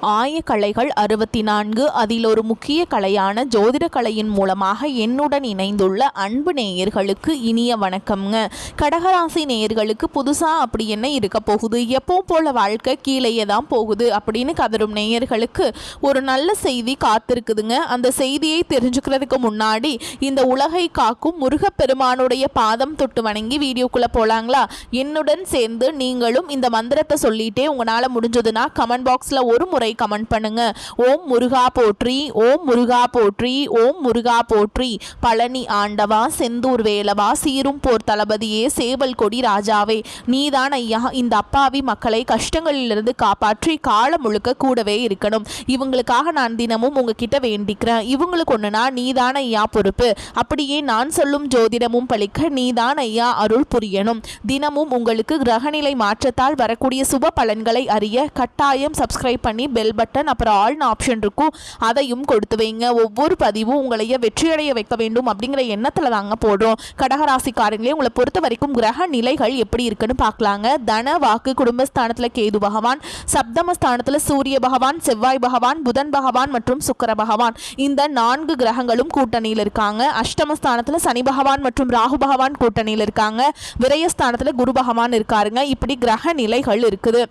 ஆயக்கலைகள் 64 அதில் ஒரு முக்கிய கலையான ஜோதிட கலையின் மூலமாக என்னுடன் இணைந்துள்ள அன்பு நேயர்களுக்கு இனிய வணக்கம்ங்க. கடகராசி நேயர்களுக்கு புதுசாக அப்படி என்ன இருக்க போகுது, எப்போ போல வாழ்க்கை கீழேயே தான் போகுது அப்படின்னு கதரும் நேயர்களுக்கு ஒரு நல்ல செய்தி காத்திருக்குதுங்க. அந்த செய்தியை தெரிஞ்சுக்கிறதுக்கு முன்னாடி இந்த உலகை காக்கும் முருகப்பெருமானுடைய பாதம் தொட்டு வணங்கி வீடியோக்குள்ளே போகலாங்களா? என்னுடன் சேர்ந்து நீங்களும் இந்த மந்திரத்தை சொல்லிட்டே உங்களால் முடிஞ்சதுன்னா கமெண்ட் பாக்ஸில் ஒரு முறை கமெண்ட் பண்ணுங்க. ஓம் முருகா போற்றி, ஓம் முருகா போற்றி, ஓம் முருகா போற்றி. பழனி ஆண்டவா, செந்தூர் வேலவா, சீரும் போர் தளபதியே, சேவல் கொடி ராஜாவே, நீதான் ஐயா இந்த அப்பாவி மக்களை கஷ்டங்களிலிருந்து காப்பாற்றி காலம் முழுக்க கூடவே இருக்கணும். இவங்களுக்காக நான் தினமும் உங்ககிட்ட வேண்டிக்கிறேன். இவங்களுக்கு ஒண்ணுனா நீதான் ஐயா பொறுப்பு. அப்படியே நான் சொல்லும் ஜோதிடமும் பழிக்க நீதான் ஐயா அருள் புரியணும். தினமும் உங்களுக்கு கிரகநிலை மாற்றத்தால் வரக்கூடிய சுப பலன்களை அறிய கட்டாயம் சப்ஸ்கிரைப் பண்ணி பெல் பட்டன் அப்புறம் ஆல்னு ஆப்ஷன் இருக்கும், அதையும் கொடுத்து வைங்க. ஒவ்வொரு பதிவும் உங்களைய வெற்றியடைய வைக்க வேண்டும் அப்படிங்கிற எண்ணத்தில் தாங்க போடுறோம். கடகராசிக்காரங்களே, உங்களை பொறுத்த வரைக்கும் கிரக நிலைகள் எப்படி இருக்குன்னு பார்க்கலாங்க. தன வாக்கு குடும்பஸ்தானத்தில் கேது பகவான், சப்தமஸ்தானத்தில் சூரிய பகவான், செவ்வாய் பகவான், புதன் பகவான் மற்றும் சுக்கிர பகவான், இந்த 4 கிரகங்களும் கூட்டணியில் இருக்காங்க. அஷ்டமஸ்தானத்தில் சனி பகவான் மற்றும் ராகு பகவான் கூட்டணியில் இருக்காங்க. விரயஸ்தானத்தில் குரு பகவான் இருக்காருங்க. இப்படி கிரக நிலைகள் இருக்குது.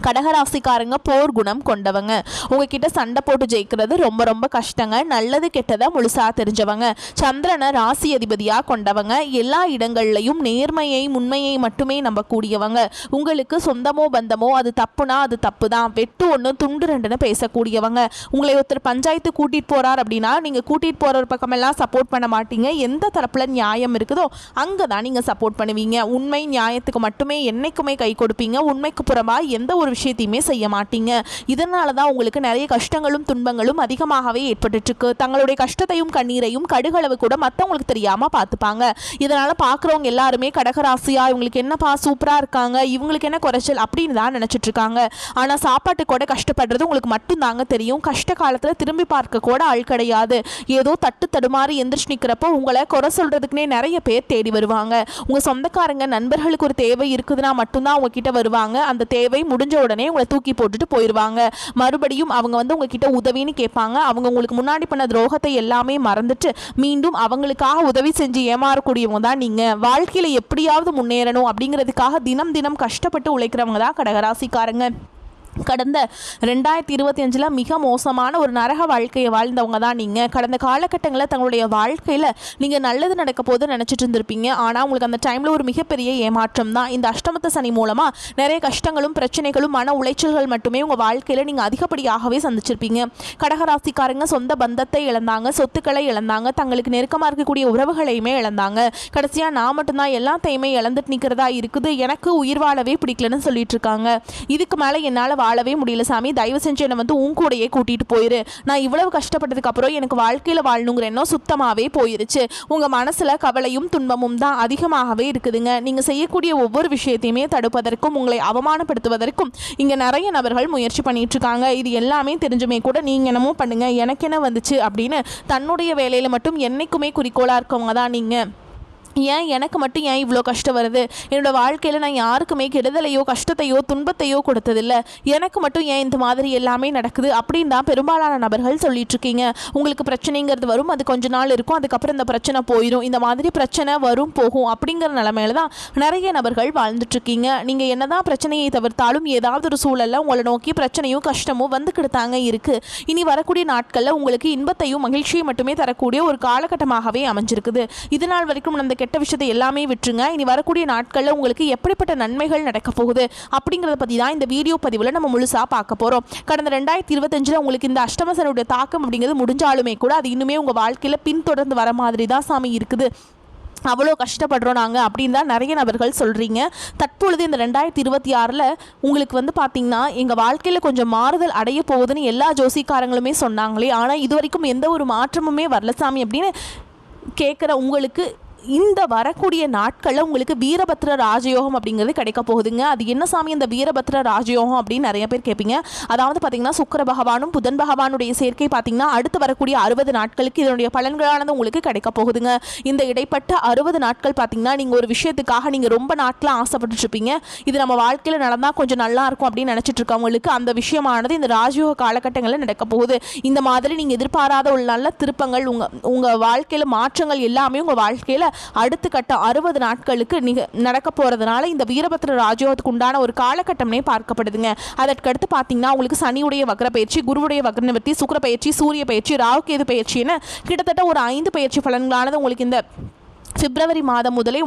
கடகராசிக்காரங்க போர் குணம் கொண்டவங்க. உங்ககிட்ட சண்டை போட்டு ஜெயிக்கிறது ரொம்ப ரொம்ப கஷ்டங்க. நல்லது கெட்டதை முழுசா தெரிஞ்சவங்க. சந்திரனை ராசி அதிபதியாக கொண்டவங்க. எல்லா இடங்கள்லையும் நேர்மையை உண்மையை மட்டுமே நம்பக்கூடியவங்க. உங்களுக்கு சொந்தமோ பந்தமோ அது தப்புனா அது தப்பு தான், வெட்டு ஒன்று துண்டு ரெண்டுன்னு பேசக்கூடியவங்க. உங்களை ஒருத்தர் பஞ்சாயத்து கூட்டிகிட்டு போகிறார் அப்படின்னா நீங்கள் கூட்டிகிட்டு போகிற ஒரு பக்கமெல்லாம் சப்போர்ட் பண்ண மாட்டீங்க. எந்த தரப்பில் நியாயம் இருக்குதோ அங்கே தான் நீங்கள் சப்போர்ட் பண்ணுவீங்க. உண்மை நியாயத்துக்கு மட்டுமே என்னைக்குமே கை கொடுப்பீங்க. உண்மைக்கு புறமாக எந்த ஒரு விஷயத்தையுமே செய்ய மாட்டீங்க. இதனால தான் உங்களுக்கு நிறைய கஷ்டங்களும் துன்பங்களும் அதிகமாகவே ஏற்பட்டு இருக்கு. தங்களுடைய கஷ்டத்தையும் கண்ணீரையும் கடுகளவு கூட மற்றவங்களுக்கு தெரியாம பார்த்துப்பாங்க. இதனால பார்க்குறவங்க எல்லாருமே கடகராசியா இவங்களுக்கு என்னப்பா சூப்பரா இருக்காங்க, இவங்களுக்கு என்ன குறைச்சல் அப்படின்னு தான் நினைச்சிட்டு இருக்காங்க. ஆனா சாப்பாட்டு கூட கஷ்டப்படுறது உங்களுக்கு மட்டும் தாங்க தெரியும். கஷ்ட காலத்துல திரும்பி பார்க்க கூட ஆள் கிடையாது. ஏதோ தட்டு தடுமாறி எந்திரிச்சு நிற்கிறப்போ உங்களை குறை சொல்றதுக்குன்னே நிறைய பேர் தேடி வருவாங்க. உங்க சொந்தக்காரங்க நண்பர்களுக்கு ஒரு தேவை இருக்குதுன்னா மட்டும்தான் உங்ககிட்ட வருவாங்க. அந்த தேவை முடிஞ்ச உடனே உங்களை தூக்கி போட்டுட்டு போயிடுவாங்க. மறுபடியும் அவங்க உங்ககிட்ட உதவின்னு கேட்பாங்க. அவங்க உங்களுக்கு முன்னாடி பண்ண துரோகத்தை எல்லாமே மறந்துட்டு மீண்டும் அவங்களுக்காக உதவி செஞ்சு ஏமாறக்கூடியவங்க தான் நீங்க. வாழ்க்கையில எப்படியாவது முன்னேறணும் அப்படிங்கிறதுக்காக தினம் தினம் கஷ்டப்பட்டு உழைக்கிறவங்க தான் கடகராசிக்காரங்க. கடந்த 2025 மிக மோசமான ஒரு நரக வாழ்க்கையை வாழ்ந்தவங்க தான் நீங்கள். கடந்த காலகட்டங்களில் தங்களுடைய வாழ்க்கையில் நீங்கள் நல்லது நடக்க போது நினச்சிட்டு இருந்திருப்பீங்க. ஆனால் உங்களுக்கு அந்த டைமில் ஒரு மிகப்பெரிய ஏமாற்றம் தான். இந்த அஷ்டமத்த சனி மூலமாக நிறைய கஷ்டங்களும் பிரச்சனைகளும் மன உளைச்சல்கள் மட்டுமே உங்கள் வாழ்க்கையில் நீங்கள் அதிகப்படியாகவே சந்திச்சிருப்பீங்க. கடகராசிக்காரங்க சொந்த பந்தத்தை இழந்தாங்க, சொத்துக்களை இழந்தாங்க, தங்களுக்கு நெருக்கமாக இருக்கக்கூடிய உறவுகளையுமே இழந்தாங்க. கடைசியாக நான் மட்டும்தான் எல்லாத்தையுமே இழந்துட்டு நிற்கிறதா இருக்குது, எனக்கு உயிர் வாழவே பிடிக்கலன்னு சொல்லிட்டு இருக்காங்க. இதுக்கு மேலே என்னால் வாழவே முடியல சாமி, தயவு செஞ்சு என்னை உன் கூடையே கூட்டிட்டு போயிரு. நான் இவ்வளவு கஷ்டப்பட்டதுக்கு அப்புறம் எனக்கு வாழ்க்கையில வாழணுங்கிற எண்ணம் சுத்தமாவே போயிருச்சு. உங்க மனசுல கவலையும் துன்பமும் தான் அதிகமாகவே இருக்குதுங்க. நீங்க செய்யக்கூடிய ஒவ்வொரு விஷயத்தையுமே தடுப்பதற்கும் உங்களை அவமானப்படுத்துவதற்கும் இங்க நிறைய நபர்கள் முயற்சி பண்ணிட்டு இருக்காங்க. இது எல்லாமே தெரிஞ்சுமே கூட நீங்க என்னமோ பண்ணுங்க, எனக்கு என்ன வந்துச்சு அப்படின்னு தன்னுடைய வேலையில மட்டும் என்னைக்குமே குறிக்கோளா இருக்கவங்க தான் நீங்க. ஏன் எனக்கு மட்டும் ஏன் இவ்வளோ கஷ்டம் வருது, என்னோடய வாழ்க்கையில் நான் யாருக்குமே கெடுதலையோ கஷ்டத்தையோ துன்பத்தையோ கொடுத்ததில்லை, எனக்கு மட்டும் ஏன் இந்த மாதிரி எல்லாமே நடக்குது அப்படின்னு தான் பெரும்பாலான நபர்கள் சொல்லிட்டு இருக்கீங்க. உங்களுக்கு பிரச்சனைங்கிறது வரும், அது கொஞ்ச நாள் இருக்கும், அதுக்கப்புறம் இந்த பிரச்சனை போயிடும். இந்த மாதிரி பிரச்சனை வரும் போகும் அப்படிங்கிற நிலைமையில தான் நிறைய நபர்கள் வாழ்ந்துட்டுருக்கீங்க. நீங்கள் என்னதான் பிரச்சனையை தவிர்த்தாலும் ஏதாவது ஒரு சூழலில் உங்களை நோக்கி பிரச்சனையும் கஷ்டமும் வந்துக்கிட்டு தாங்க இருக்குது. இனி வரக்கூடிய நாட்களில் உங்களுக்கு இன்பத்தையும் மகிழ்ச்சியும் மட்டுமே தரக்கூடிய ஒரு காலகட்டமாகவே அமைஞ்சிருக்குது. இதனால் வரைக்கும் அந்த கெட்ட விஷயத்தை எல்லாமே விட்டுருங்க. இனி வரக்கூடிய நாட்களில் உங்களுக்கு எப்படிப்பட்ட நன்மைகள் நடக்க போகுது அப்படிங்கிறத பற்றி தான் இந்த வீடியோ பதிவில் நம்ம முழுசாக பார்க்க போகிறோம். கடந்த 2025 உங்களுக்கு இந்த அஷ்டமசனுடைய தாக்கம் அப்படிங்கிறது முடிஞ்சாலுமே கூட அது இன்னுமே உங்கள் வாழ்க்கையில் பின்தொடர்ந்து வர மாதிரி தான் சாமி இருக்குது. அவ்வளோ கஷ்டப்படுறோம் நாங்கள் அப்படின்னு தான் நிறைய நபர்கள் சொல்கிறீங்க. தற்பொழுது இந்த 2026 உங்களுக்கு பார்த்திங்கன்னா எங்கள் வாழ்க்கையில் கொஞ்சம் மாறுதல் அடைய போகுதுன்னு எல்லா ஜோசிக்காரங்களுமே சொன்னாங்களே, ஆனால் இது வரைக்கும் எந்த ஒரு மாற்றமுமே வரல சாமி அப்படின்னு கேட்குற உங்களுக்கு இந்த வரக்கூடிய நாட்களில் உங்களுக்கு வீரபத்ர ராஜயோகம் அப்படிங்கிறது கிடைக்க போகுதுங்க. அது என்ன சாமி இந்த வீரபத்ர ராஜயோகம் அப்படின்னு நிறைய பேர் கேட்பீங்க. அதாவது பார்த்தீங்கன்னா சுக்கிர பகவானும் புதன் பகவானுடைய சேர்க்கை பார்த்தீங்கன்னா அடுத்து வரக்கூடிய 60 நாட்களுக்கு இதனுடைய பலன்களானது உங்களுக்கு கிடைக்க போகுதுங்க. இந்த இடைப்பட்ட 60 நாட்கள் பார்த்தீங்கன்னா நீங்கள் ஒரு விஷயத்துக்காக நீங்கள் ரொம்ப நாட்களாக ஆசைப்பட்டுருப்பீங்க. இது நம்ம வாழ்க்கையில் நடந்தால் கொஞ்சம் நல்லா இருக்கும் அப்படின்னு நினச்சிட்டு இருக்கவங்களுக்கு அந்த விஷயமானது இந்த ராஜயோக காலகட்டங்களில் நடக்க போகுது. இந்த மாதிரி நீங்கள் எதிர்பாராத ஒரு நல்ல திருப்பங்கள் உங்கள் வாழ்க்கையில் மாற்றங்கள் எல்லாமே உங்கள் வாழ்க்கையில் அடுத்த கட்டம் 60 நாட்களுக்கு நடக்க போகிறதுனால இந்த வீரபத்ர ராஜயோகத்துக்கு உண்டான ஒரு காலகட்டம்னே பார்க்கப்படுதுங்க. அதற்கடுத்து பார்த்தீங்கன்னா உங்களுக்கு சனியுடைய வக்ர பயிற்சி, குருவுடைய வக்ர நிவர்த்தி, சுக்கிர பயிற்சி, சூரிய பயிற்சி, ராகு கேது பயிற்சின்னு கிட்டத்தட்ட ஒரு 5 பயிற்சி பலன்களானது உங்களுக்கு இந்த பிப்ரவரி மாதம் முதலே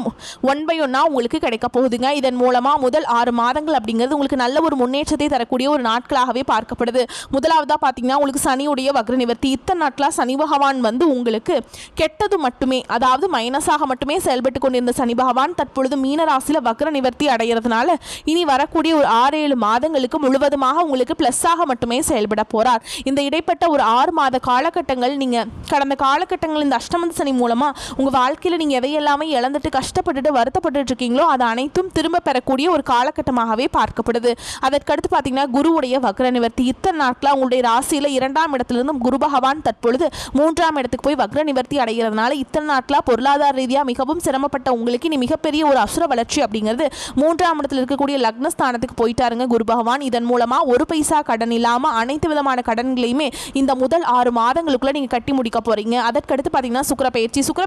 1 by 1 உங்களுக்கு கிடைக்க போகுதுங்க. இதன் மூலமாக முதல் 6 மாதங்கள் அப்படிங்கிறது உங்களுக்கு நல்ல ஒரு முன்னேற்றத்தை தரக்கூடிய ஒரு நாட்களாகவே பார்க்கப்படுது. முதலாவதாக பார்த்தீங்கன்னா உங்களுக்கு சனியுடைய வக்ர நிவர்த்தி. இத்தனை நாட்களாக சனி பகவான் வந்து உங்களுக்கு கெட்டது மட்டுமே, அதாவது மைனஸாக மட்டுமே செயல்பட்டு கொண்டிருந்த சனி பகவான் தற்பொழுது மீன ராசியில் வக்ர நிவர்த்தி அடைகிறதுனால இனி வரக்கூடிய ஒரு 6-7 மாதங்களுக்கு முழுவதுமாக உங்களுக்கு ப்ளஸ்ஸாக மட்டுமே செயல்பட போகிறார். இந்த இடைப்பட்ட ஒரு 6 மாத காலகட்டங்கள் நீங்கள் கடந்த காலகட்டங்கள் இந்த அஷ்டமந்த சனி மூலமாக உங்கள் வாழ்க்கையில் நீங்கள் எதையெல்லாமே இழந்துட்டு கஷ்டப்பட்டுட்டு வருத்தப்பட்டு இருக்கீங்களோ அது அனைத்தும் திரும்ப பெறக்கூடிய ஒரு காலகட்டமாகவே பார்க்கப்படுது. அதற்கடுத்து பார்த்தீங்கன்னா குருவுடைய வக்ர நிவர்த்தி. இத்தனை நாட்களாக உங்களுடைய ராசியில் 2ஆம் இடத்திலிருந்து குரு பகவான் தற்பொழுது 3ஆம் இடத்துக்கு போய் வக்ர நிவர்த்தி அடைகிறதுனால இத்தனை நாட்களாக பொருளாதார ரீதியாக மிகவும் சிரமப்பட்ட உங்களுக்கு இனி மிகப்பெரிய ஒரு அசுர வளர்ச்சி அப்படிங்கிறது 3ஆம் இடத்தில் இருக்கக்கூடிய லக்னஸ்தானத்துக்கு போயிட்டாருங்க குரு பகவான். இதன் மூலமாக ஒரு பைசா கடன் இல்லாமல் அனைத்து விதமான கடன்களையுமே இந்த முதல் 6 மாதங்களுக்குள்ள நீங்கள் கட்டி முடிக்க போறீங்க. அதற்கடுத்து பார்த்தீங்கன்னா சுக்கிர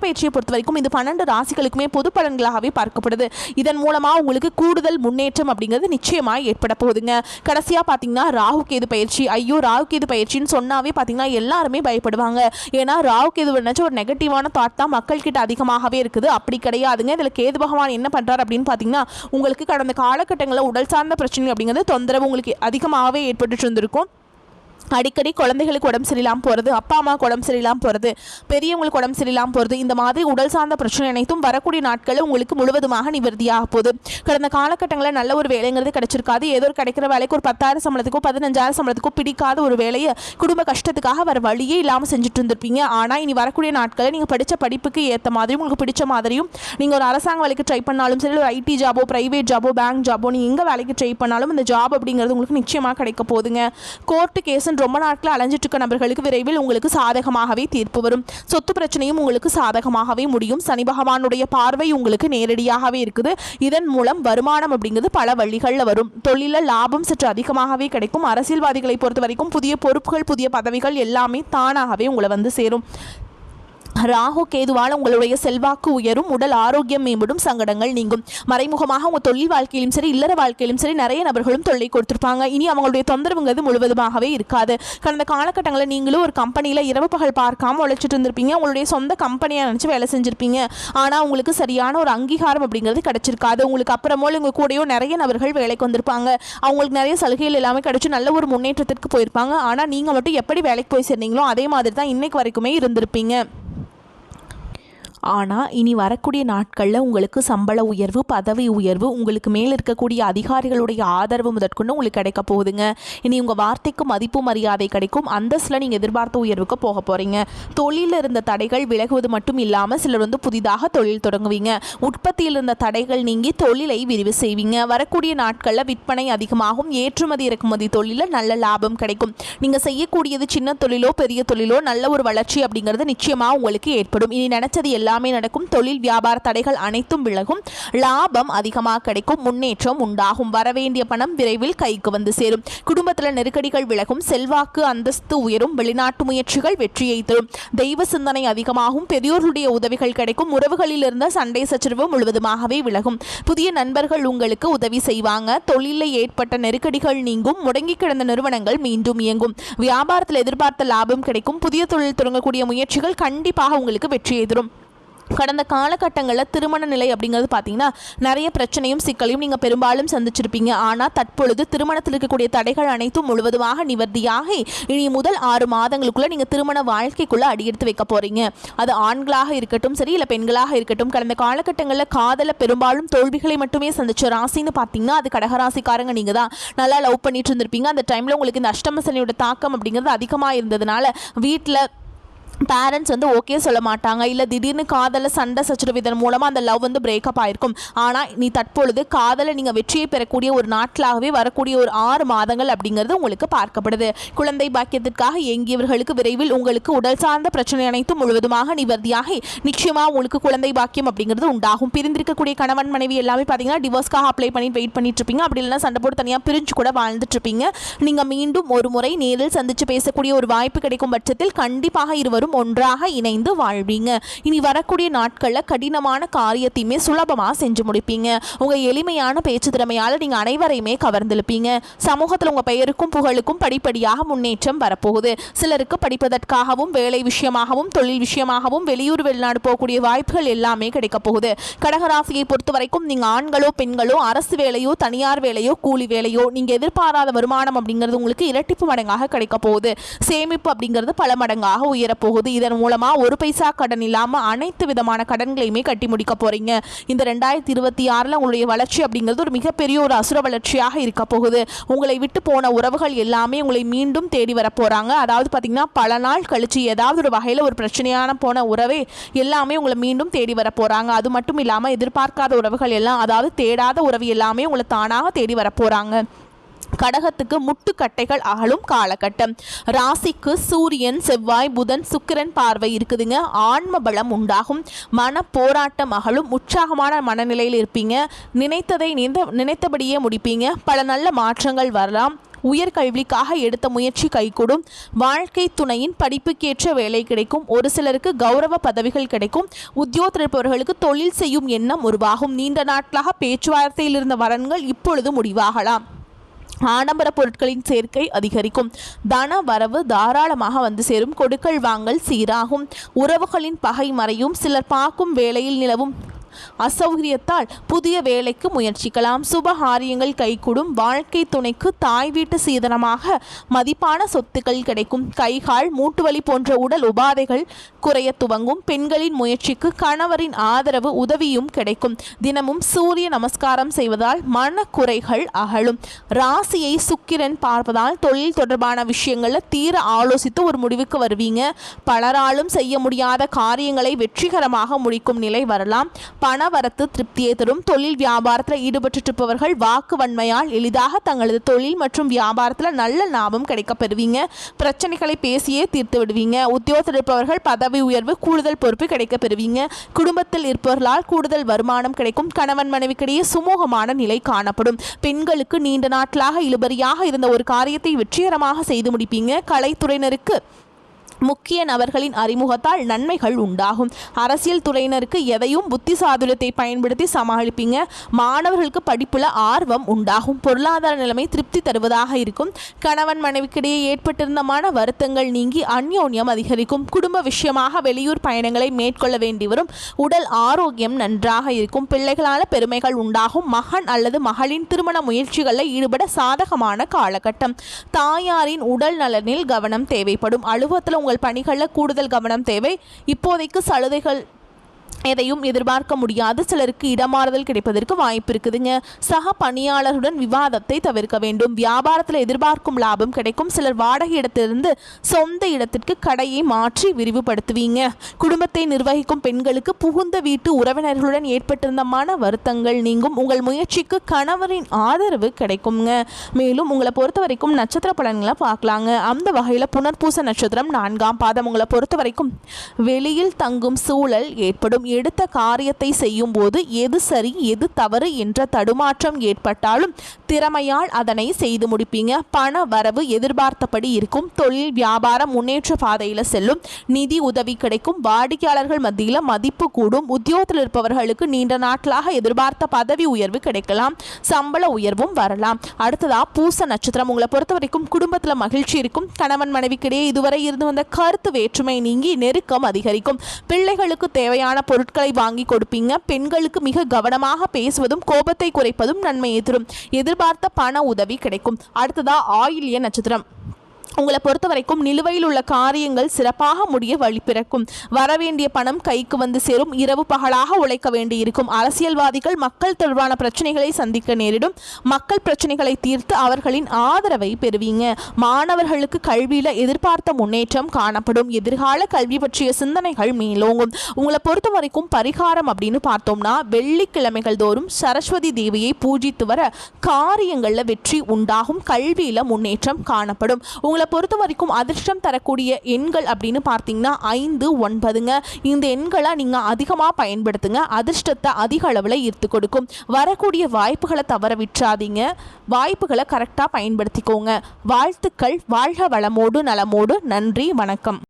பயிற்சியை பொறுத்த வரைக்கும் இது 12 ராசிகளுக்குமே பொது பலன்களாகவே பார்க்கப்படுது. இதன் மூலமாக உங்களுக்கு கூடுதல் முன்னேற்றம் அப்படிங்கிறது நிச்சயமாக ஏற்பட போகுதுங்க. கடைசியாக பார்த்தீங்கன்னா ராகு கேது பயிற்சி. ஐயோ ராகு கேது பயிற்சின்னு சொன்னாவே பார்த்தீங்கன்னா எல்லாருமே பயப்படுவாங்க. ஏன்னா ராகு கேது ஒரு நெகட்டிவான தாட் தான் மக்கள் கிட்ட அதிகமாகவே இருக்குது. அப்படி கிடையாதுங்க. இதில் கேது பகவான் என்ன பண்ணுறாரு அப்படின்னு பார்த்தீங்கன்னா உங்களுக்கு கடந்த காலகட்டங்களில் உடல் சார்ந்த பிரச்சனை அப்படிங்கிறது தொந்தரவு உங்களுக்கு அதிகமாகவே ஏற்பட்டு இருந்திருக்கும். அடிக்கடி குழந்தைகளுக்கு உடம்பு சரியில்லாமல் போகிறது, அப்பா அம்மாவுக்கு உடம்பு சரியில்லாமல் போகிறது, பெரியவங்களுக்கு உடம்பு சரியில்லாமல் போகிறது, இந்த மாதிரி உடல் சார்ந்த பிரச்சனை அனைத்தும் வரக்கூடிய நாட்களில் உங்களுக்கு முழுவதுமாக நிவர்த்தியாக போகுது. கடந்த காலகட்டங்களில் நல்ல ஒரு வேலைங்கிறது கிடைச்சிருக்காது. ஏதோ ஒரு கிடைக்கிற வேலைக்கு ஒரு 10,000 சம்பளத்துக்கோ 15,000 சம்பளத்துக்கோ பிடிக்காத ஒரு வேலையை குடும்ப கஷ்டத்துக்காக வர வழியே இல்லாமல் செஞ்சுட்டு இருந்திருப்பீங்க. ஆனால் இனி வரக்கூடிய நாட்களில் நீங்கள் படித்த படிப்புக்கு ஏற்ற மாதிரியும் உங்களுக்கு பிடிச்ச மாதிரியும் நீங்கள் ஒரு அரசாங்க வேலைக்கு ட்ரை பண்ணாலும் சரி, ஒரு ஐடி ஜாபோ, பிரைவேட் ஜாபோ, பேங்க் ஜாபோ, நீங்கள் எங்கே வேலைக்கு ட்ரை பண்ணாலும் இந்த ஜாப் அப்படிங்கிறது உங்களுக்கு நிச்சயமாக கிடைக்க போகுதுங்க. கோர்ட்டு கேஸ் ரொம்ப நாட்கள் அலைஞ்சிட்டு இருக்க நபர்களுக்கு விரைவில் உங்களுக்கு சாதகமாகவே தீர்ப்பு வரும். சொத்து பிரச்சனையும் உங்களுக்கு சாதகமாகவே முடியும். சனி பகவானுடைய பார்வை உங்களுக்கு நேரடியாகவே இருக்குது. இதன் மூலம் வருமானம் அப்படிங்கிறது பல வழிகளில் வரும். தொழிலில் லாபம் சற்று அதிகமாகவே கிடைக்கும். அரசியல்வாதிகளை பொறுத்த வரைக்கும் புதிய பொறுப்புகள், புதிய பதவிகள் எல்லாமே தானாகவே உங்களை வந்து சேரும். ராகு கேதுவால் உங்களுடைய செல்வாக்கு உயரும், உடல் ஆரோக்கியம் மேம்படும், சங்கடங்கள் நீங்கும். மறைமுகமாக உங்கள் தொழில் வாழ்க்கையிலும் சரி, இல்லற வாழ்க்கையிலும் சரி நிறைய நபர்களும் தொல்லை கொடுத்துருப்பாங்க. இனி அவங்களுடைய தொந்தரவுங்கிறது முழுவதுமாகவே இருக்காது. கடந்த காலகட்டங்களில் நீங்களும் ஒரு கம்பெனியில் இரவு பகல் பார்க்காம உழைச்சிட்டு இருந்திருப்பீங்க. உங்களுடைய சொந்த கம்பெனியை நினச்சி வேலை செஞ்சுருப்பீங்க. ஆனால் உங்களுக்கு சரியான ஒரு அங்கீகாரம் அப்படிங்கிறது கிடைச்சிருக்காது. உங்களுக்கு அப்புறமோ உங்கள் கூடயோ நிறைய நபர்கள் வேலைக்கு வந்திருப்பாங்க. அவங்களுக்கு நிறைய சலுகைகள் எல்லாமே கிடைச்சி நல்ல ஒரு முன்னேற்றத்திற்கு போயிருப்பாங்க. ஆனால் நீங்கள் மட்டும் எப்படி வேலைக்கு போய் சேர்ந்தீங்களோ அதே மாதிரி தான் இன்னைக்கு வரைக்குமே இருந்திருப்பீங்க. ஆனால் இனி வரக்கூடிய நாட்களில் உங்களுக்கு சம்பள உயர்வு, பதவி உயர்வு, உங்களுக்கு மேலே இருக்கக்கூடிய அதிகாரிகளுடைய ஆதரவு முதற்கொண்டு உங்களுக்கு கிடைக்க போகுதுங்க. இனி உங்கள் வார்த்தைக்கு மதிப்பு மரியாதை கிடைக்கும். அந்தஸ்தில் நீங்கள் எதிர்பார்த்த உயர்வுக்கு போக போகிறீங்க. தொழிலில் இருந்த தடைகள் விலகுவது மட்டும் இல்லாமல் சிலர் வந்து புதிதாக தொழில் தொடங்குவீங்க. உற்பத்தியில் இருந்த தடைகள் நீங்கி தொழிலை விரிவு செய்வீங்க. வரக்கூடிய நாட்களில் விற்பனை அதிகமாகும். ஏற்றுமதி இறக்குமதி தொழிலில் நல்ல லாபம் கிடைக்கும். நீங்கள் செய்யக்கூடியது சின்ன தொழிலோ பெரிய தொழிலோ நல்ல ஒரு வளர்ச்சி அப்படிங்கிறது நிச்சயமாக உங்களுக்கு ஏற்படும். இனி நினைச்சது எல்லாமே நடக்கும். தொழில் வியாபார தடைகள் அனைத்தும் விலகும். லாபம் அதிகமாக கிடைக்கும். முன்னேற்றம் உண்டாகும். வரவேண்டிய பணம் விரைவில் கைக்கு வந்து சேரும். குடும்பத்தில் நெருக்கடிகள் விலகும். செல்வாக்கு அந்தஸ்து உயரும். வெளிநாட்டு முயற்சிகள் வெற்றியை தரும். தெய்வ சிந்தனை அதிகமாகும். பெரியோர்களுடைய உதவிகள் கிடைக்கும். உறவுகளில் இருந்த சண்டை சச்சரவு முழுவதுமாகவே விலகும். புதிய நண்பர்கள் உங்களுக்கு உதவி செய்வாங்க. தொழிலில் ஏற்பட்ட நெருக்கடிகள் நீங்கும். முடங்கி கிடந்த நிறுவனங்கள் மீண்டும் இயங்கும். வியாபாரத்தில் எதிர்பார்த்த லாபம் கிடைக்கும். புதிய தொழில் தொடங்கக்கூடிய முயற்சிகள் கண்டிப்பாக உங்களுக்கு வெற்றியை தரும். கடந்த காலகட்டங்களில் திருமண நிலை அப்படிங்கிறது பார்த்தீங்கன்னா நிறைய பிரச்சனையும் சிக்கலையும் நீங்கள் பெரும்பாலும் சந்திச்சிருப்பீங்க. ஆனால் தற்பொழுது திருமணத்தில் இருக்கக்கூடிய தடைகள் அனைத்தும் முழுவதுமாக நிவர்த்தியாகி இனி முதல் 6 மாதங்களுக்குள்ளே நீங்கள் திருமண வாழ்க்கைக்குள்ளே அடியெடுத்து வைக்க போகிறீங்க. அது ஆண்களாக இருக்கட்டும் சரி, இல்லை பெண்களாக இருக்கட்டும். கடந்த காலகட்டங்களில் காதலில் பெரும்பாலும் தோல்விகளை மட்டுமே சந்திச்ச ராசின்னு பார்த்தீங்கன்னா அது கடகராசிக்காரங்க நீங்கள் தான். நல்லா லவ் பண்ணிட்டு இருந்திருப்பீங்க. அந்த டைமில் உங்களுக்கு இந்த அஷ்டம சனியோட தாக்கம் அப்படிங்கிறது அதிகமாக இருந்ததுனால வீட்டில் பேரண்ட்ஸ் வந்து ஓகே சொல்ல மாட்டாங்க, இல்லை திடீர்னு காதலில் சண்டை சச்சரவு இதன் மூலமாக அந்த லவ் வந்து பிரேக்கப் ஆயிருக்கும். ஆனால் நீ தற்பொழுது காதலை நீங்கள் வெற்றியை பெறக்கூடிய ஒரு நாட்களாகவே வரக்கூடிய ஒரு 6 மாதங்கள் அப்படிங்கிறது உங்களுக்கு பார்க்கப்படுது. குழந்தை பாக்கியத்திற்காக இயங்கியவர்களுக்கு விரைவில் உங்களுக்கு உடல் சார்ந்த பிரச்சனை அனைத்தும் முழுவதுமாக நிவர்த்தியாகி நிச்சயமாக உங்களுக்கு குழந்தை பாக்கியம் அப்படிங்கிறது உண்டாகும். பிரிந்திருக்கக்கூடிய கணவன் மனைவி எல்லாமே பார்த்தீங்கன்னா டிவோர்ஸ்க்காக அப்ளை பண்ணி வெயிட் பண்ணிட்டு இருப்பீங்க. அப்படி இல்லைன்னா சண்டை போட்டு தனியாக பிரிஞ்சு கூட வாழ்ந்துட்டு இருப்பீங்க. நீங்கள் மீண்டும் ஒரு முறை நேரில் சந்தித்து பேசக்கூடிய ஒரு வாய்ப்பு கிடைக்கும் பட்சத்தில் கண்டிப்பாக இருவரும் ஒன்றாக இணைந்து வாழ்வீங்க. இனி வரக்கூடிய நாட்களில் கடினமான காரியத்தையுமே சுலபமாக செஞ்சு முடிப்பீங்க. உங்கள் எளிமையான பேச்சு திறமையால் நீங்கள் அனைவரையுமே கவர்ந்திருப்பீங்க. சமூகத்தில் உங்கள் பெயருக்கும் புகழுக்கும் படிப்படியாக முன்னேற்றம் வரப்போகுது. சிலருக்கு படிப்பதற்காகவும் வேலை விஷயமாகவும் தொழில் விஷயமாகவும் வெளியூர் வெளிநாடு போகக்கூடிய வாய்ப்புகள் எல்லாமே கிடைக்க போகுது. கடகராசியை பொறுத்த வரைக்கும் நீங்கள் ஆண்களோ பெண்களோ அரசு வேலையோ தனியார் வேலையோ கூலி வேலையோ நீங்கள் எதிர்பாராத வருமானம் அப்படிங்கிறது உங்களுக்கு இரட்டிப்பு மடங்காக கிடைக்க போகுது. சேமிப்பு அப்படிங்கிறது பல மடங்காக உயரப்போகுது. இதன் மூலமா ஒரு பைசா கடன் இல்லாம அனைத்து விதமான கடன்களையுமே கட்டி முடிக்க போறீங்க. இந்த 2026 உங்களுடைய வளர்ச்சி அப்படிங்கிறது ஒரு மிகப்பெரிய ஒரு அசுர வளர்ச்சியாக இருக்க போகுது. உங்களை விட்டு போன உறவுகள் எல்லாமே உங்களை மீண்டும் தேடி வர போறாங்க. அதாவது பாத்தீங்கன்னா பல நாள் கழிச்சு ஏதாவது ஒரு வகையில ஒரு பிரச்சனையான போன உறவே எல்லாமே உங்களை மீண்டும் தேடி வர போறாங்க. அது மட்டும் இல்லாம எதிர்பார்க்காத உறவுகள் எல்லாம், அதாவது தேடாத உறவு எல்லாமே உங்களை தானாக தேடி வர போறாங்க. கடகத்துக்கு முட்டுக்கட்டைகள் அகலும் காலகட்டம். ராசிக்கு சூரியன் செவ்வாய் புதன் சுக்கிரன் பார்வை இருக்குதுங்க. ஆன்ம பலம் உண்டாகும். மன போராட்டம் அகலும். உற்சாகமான மனநிலையில் இருப்பீங்க. நினைத்ததை நினைத்தபடியே முடிப்பீங்க. பல நல்ல மாற்றங்கள் வரலாம். உயர்கல்விக்காக எடுத்த முயற்சி கைகூடும். வாழ்க்கை துணையின் படிப்புக்கேற்ற வேலை கிடைக்கும். ஒரு சிலருக்கு கௌரவ பதவிகள் கிடைக்கும். உத்தியோகத்தில் இருப்பவர்களுக்கு தொழில் செய்யும் எண்ணம் உருவாகும். நீண்ட நாட்களாக பேச்சுவார்த்தையில் இருந்த வரன்கள் இப்பொழுது முடிவாகலாம். ஆடம்பர பொருட்களின் சேர்க்கை அதிகரிக்கும். தன வரவு தாராளமாக வந்து சேரும். கொடுக்கல் வாங்கல் சீராகும். உறவுகளின் பகை மறையும். சிலர் பார்க்கும் வேலையில் நிலவும் அசௌகரியத்தால் புதிய வேலைக்கு முயற்சிக்கலாம். சுபகாரியங்கள் கைகூடும். வாழ்க்கை துணைக்கு தாய் வீட்டு சீதனமாக மதிப்பான சொத்துக்கள் கிடைக்கும். கைகால் மூட்டுவலி போன்ற உடல் உபாதைகள் குறைய துவங்கும். பெண்களின் முயற்சிக்கு கணவரின் ஆதரவு உதவியும் கிடைக்கும். தினமும் சூரிய நமஸ்காரம் செய்வதால் மனக்குறைகள் அகலும். ராசியை சுக்கிரன் பார்ப்பதால் தொழில் தொடர்பான விஷயங்களில் தீர ஆலோசித்து ஒரு முடிவுக்கு வருவீங்க. பலராலும் செய்ய முடியாத காரியங்களை வெற்றிகரமாக முடிக்கும் நிலை வரலாம். பணவரத்து திருப்தியை தரும். தொழில் வியாபாரத்தில் ஈடுபட்டிருப்பவர்கள் வாக்கு வன்மையால் எளிதாக தங்களது தொழில் மற்றும் வியாபாரத்தில் நல்ல லாபம் கிடைக்க பெறுவீங்க. பிரச்சனைகளை பேசியே தீர்த்து விடுவீங்க. உத்தியோகத்தில் இருப்பவர்கள் பதவி உயர்வு கூடுதல் பொறுப்பு கிடைக்க பெறுவீங்க. குடும்பத்தில் இருப்பவர்களால் கூடுதல் வருமானம் கிடைக்கும். கணவன் மனைவிக்கிடையே சுமூகமான நிலை காணப்படும். பெண்களுக்கு நீண்ட நாட்களாக இழுபறியாக இருந்த ஒரு காரியத்தை வெற்றிகரமாக செய்து முடிப்பீங்க. கலைத்துறையினருக்கு முக்கிய நபர்களின் அறிமுகத்தால் நன்மைகள் உண்டாகும். அரசியல் துறையினருக்கு எதையும் புத்தி சாதுரியத்தை பயன்படுத்தி சமாளிப்பீங்க. மாணவர்களுக்கு படிப்புல ஆர்வம் உண்டாகும். பொருளாதார நிலைமை திருப்தி தருவதாக இருக்கும். கணவன் மனைவிக்கிடையே ஏற்பட்டிருந்த மன வருத்தங்கள் நீங்கி அந்யோன்யம் அதிகரிக்கும். குடும்ப விஷயமாக வெளியூர் பயணங்களை மேற்கொள்ள வேண்டி வரும். உடல் ஆரோக்கியம் நன்றாக இருக்கும். பிள்ளைகளால் பெருமைகள் உண்டாகும். மகன் அல்லது மகளின் திருமண முயற்சிகளில் ஈடுபட சாதகமான காலகட்டம். தாயாரின் உடல் நலனில் கவனம் தேவைப்படும். அலுவலகத்தில் உங்கள் பணிகளில் கூடுதல் கவனம் தேவை. இப்போதைக்கு சலுகைகள் எதையும் எதிர்பார்க்க முடியாது. சிலருக்கு இடமாறுதல் கிடைப்பதற்கு வாய்ப்பு இருக்குதுங்க. சக பணியாளருடன் விவாதத்தை தவிர்க்க வேண்டும். வியாபாரத்தில் எதிர்பார்க்கும் லாபம் கிடைக்கும். சிலர் வாடகை இடத்திலிருந்து சொந்த இடத்திற்கு கடையை மாற்றி விரிவுபடுத்துவீங்க. குடும்பத்தை நிர்வகிக்கும் பெண்களுக்கு புகுந்த வீட்டு உறவினர்களுடன் ஏற்பட்டிருந்த மன வருத்தங்கள் நீங்கும். உங்கள் முயற்சிக்கு கணவரின் ஆதரவு கிடைக்குங்க. மேலும் உங்களை பொறுத்த வரைக்கும் நட்சத்திர பலன்களை பார்க்கலாங்க. அந்த வகையில் புனர்பூச நட்சத்திரம் 4ஆம் பாதம். உங்களை பொறுத்த வரைக்கும் வெளியில் தங்கும் சூழல் ஏற்படும். எடுத்த காரியத்தை செய்யும் போது எது சரி எது தவறு என்ற தடுமாற்றம் ஏற்பட்டாலும் திறமையால் அதனை செய்து முடிப்பீங்க. பண வரவு எதிர்பார்த்தபடி இருக்கும். தொழில் வியாபாரம் முன்னேற்ற பாதையில் செல்லும். நிதி உதவி கிடைக்கும். வாடிக்கையாளர்கள் மத்தியில் மதிப்பு கூடும். உத்தியோகத்தில் இருப்பவர்களுக்கு நீண்ட நாட்களாக எதிர்பார்த்த பதவி உயர்வு கிடைக்கலாம். சம்பள உயர்வும் வரலாம். அடுத்ததா பூச நட்சத்திரம். உங்களை பொறுத்த வரைக்கும் குடும்பத்தில் மகிழ்ச்சி இருக்கும். கணவன் மனைவிக்கிடையே இதுவரை இருந்து வந்த கருத்து வேற்றுமை நீங்கி நெருக்கம் அதிகரிக்கும். பிள்ளைகளுக்கு தேவையான பொருட்களை வாங்கி கொடுப்பீங்க. பெண்களுக்கு மிக கவனமாக பேசுவதும் கோபத்தை குறைப்பதும் நன்மையை தரும். எதிர்பார்த்த பண உதவி கிடைக்கும். அடுத்ததா ஆயில்ய நட்சத்திரம். உங்களை பொறுத்த வரைக்கும் நிலுவையில் உள்ள காரியங்கள் சிறப்பாக முடிய வழி பிறக்கும். வரவேண்டிய பணம் கைக்கு வந்து சேரும். இரவு பகலாக உழைக்க வேண்டியிருக்கும். அரசியல்வாதிகள் மக்கள் தொடர்பான பிரச்சனைகளை சந்திக்க நேரிடும். மக்கள் பிரச்சனைகளை தீர்த்து அவர்களின் ஆதரவை பெறுவீங்க. மாணவர்களுக்கு கல்வியில எதிர்பார்த்த முன்னேற்றம் காணப்படும். எதிர்கால கல்வி பற்றிய சிந்தனைகள் மேலோங்கும். உங்களை பொறுத்த வரைக்கும் பரிகாரம் அப்படின்னு பார்த்தோம்னா வெள்ளிக்கிழமைகள் தோறும் சரஸ்வதி தேவியை பூஜித்து வர காரியங்கள்ல வெற்றி உண்டாகும். கல்வியில முன்னேற்றம் காணப்படும். உங்களை பொறுத்த வரைக்கும் அதிர்ஷ்டம் தரக்கூடிய எண்கள் அப்படின்னு பார்த்தீங்கன்னா 5, 9ங்க. இந்த எண்களை நீங்கள் அதிகமாக பயன்படுத்துங்க. அதிர்ஷ்டத்தை அதிக அளவில் ஈர்த்து கொடுக்கும். வரக்கூடிய வாய்ப்புகளை தவற விட்டுறாதீங்க. வாய்ப்புகளை கரெக்டாக பயன்படுத்திக்கோங்க. வாழ்த்துக்கள். வாழ்க வளமோடு நலமோடு. நன்றி, வணக்கம்.